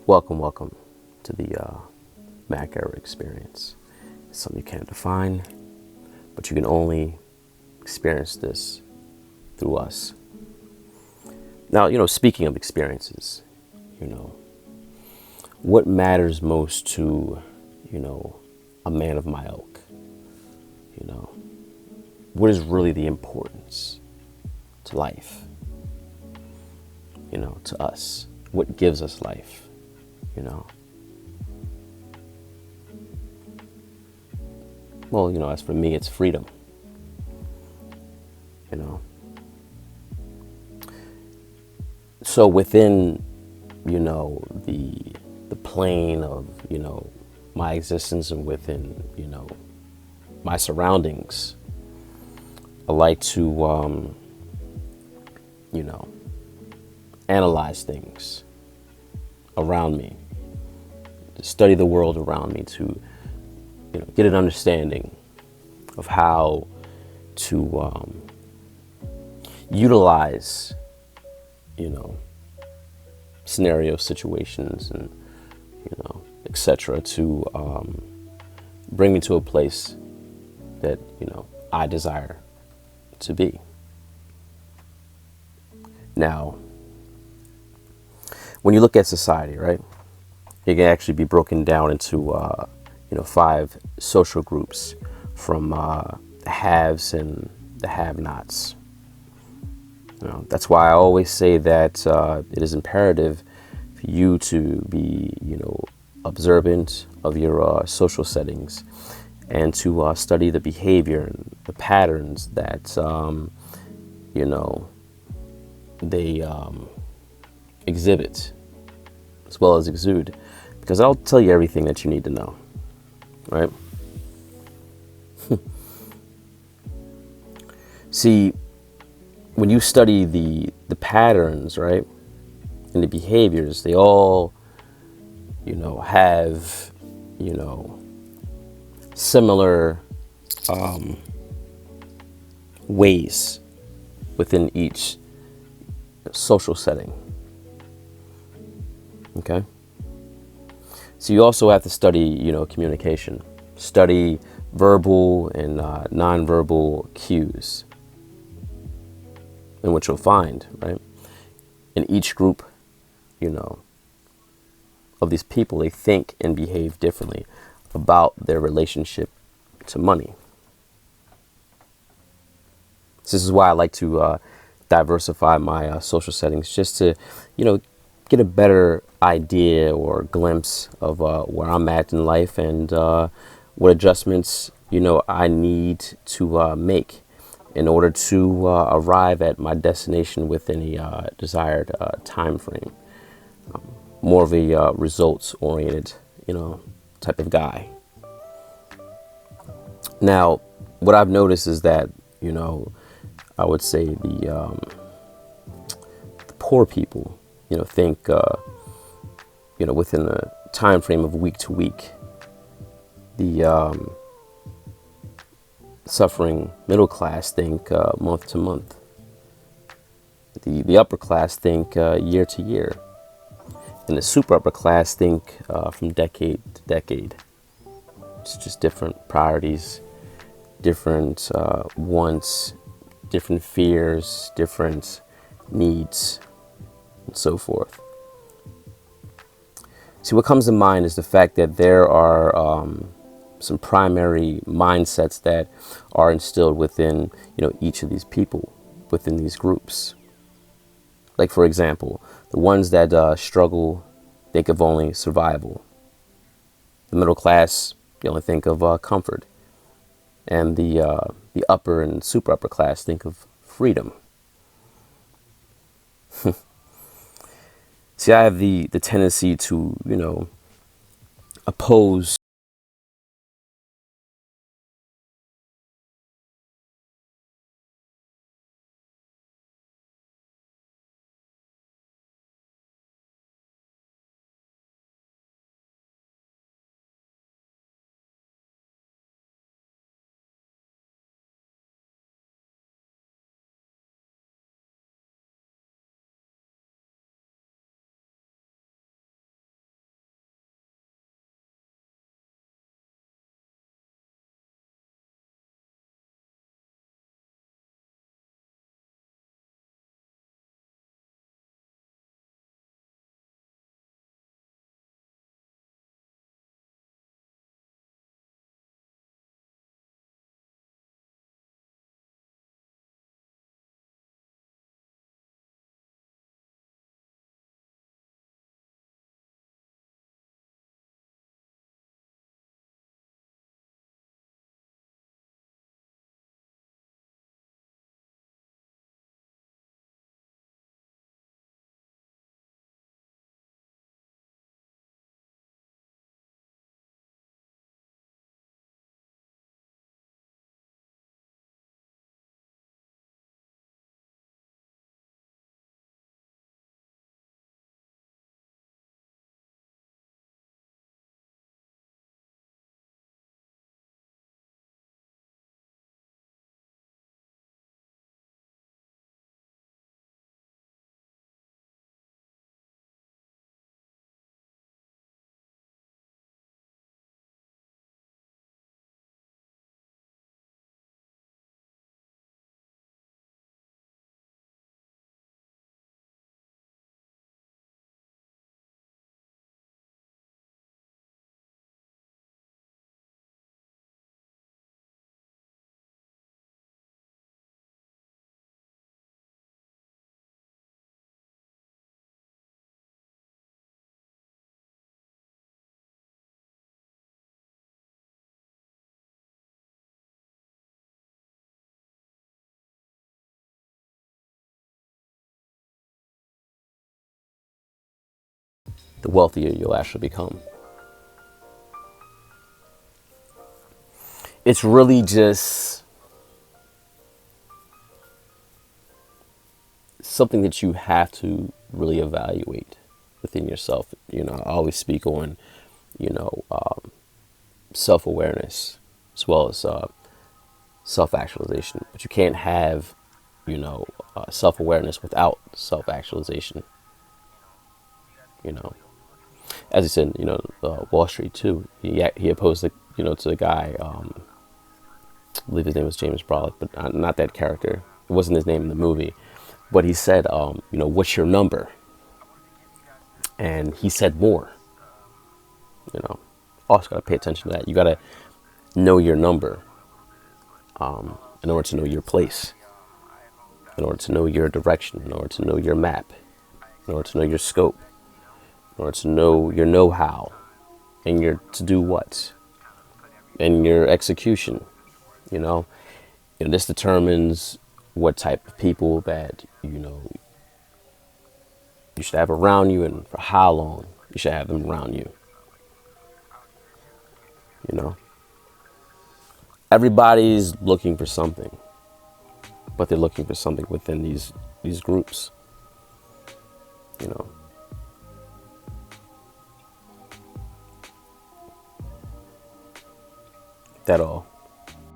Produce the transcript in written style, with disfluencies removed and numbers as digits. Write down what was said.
Welcome to the Mac Era experience. It's something you can't define, but you can only experience this through us. Now, speaking of experiences, you know, what matters most to, a man of my ilk? You know, what is really the importance to life? To us? What gives us life? You know? Well, as for me, it's freedom. You know? So within, the plane of, my existence and within, my surroundings, I like to, analyze things around me, to study the world around me, to, get an understanding of how to utilize, scenario situations and, etc. to bring me to a place that, I desire to be. Now, when you look at society, right, it can actually be broken down into, 5 social groups from the haves and the have-nots. That's why I always say that it is imperative for you to be, observant of your social settings and to study the behavior and the patterns that, they exhibit as well as exude, because I'll tell you everything that you need to know, right? See, when you study the patterns, right, and the behaviors, they all, have, similar ways within each social setting. Okay. So you also have to study, communication, study verbal and nonverbal cues, in which you'll find, right, in each group, of these people, they think and behave differently about their relationship to money. So this is why I like to diversify my social settings, just to, get a better idea or glimpse of where I'm at in life and what adjustments, I need to make in order to arrive at my destination within a desired time frame. More of a results-oriented, type of guy. Now, what I've noticed is that, I would say the poor people, think, within the time frame of week to week. The suffering middle class think month to month. The upper class think year to year. And the super upper class think from decade to decade. It's just different priorities, different wants, different fears, different needs, and so forth. See, what comes to mind is the fact that there are some primary mindsets that are instilled within, each of these people, within these groups. Like, for example, the ones that struggle think of only survival. The middle class, you only think of comfort. And the upper and super upper class think of freedom. See, I have the tendency to, oppose the wealthier you'll actually become. It's really just something that you have to really evaluate within yourself. I always speak on, you know, self-awareness as well as self-actualization. But you can't have, self-awareness without self-actualization. You know, as I said, Wall Street too. He opposed to the guy. I believe his name was James Brollock, but not that character. It wasn't his name in the movie. But he said, what's your number? And he said more. Also got to pay attention to that. You got to know your number in order to know your place, in order to know your direction, in order to know your map, in order to know your scope, in order to know your know-how, and your to do what, and your execution. You know, this determines what type of people that you should have around you, and for how long you should have them around you. You know, everybody's looking for something, but they're looking for something within these groups. You know, that all.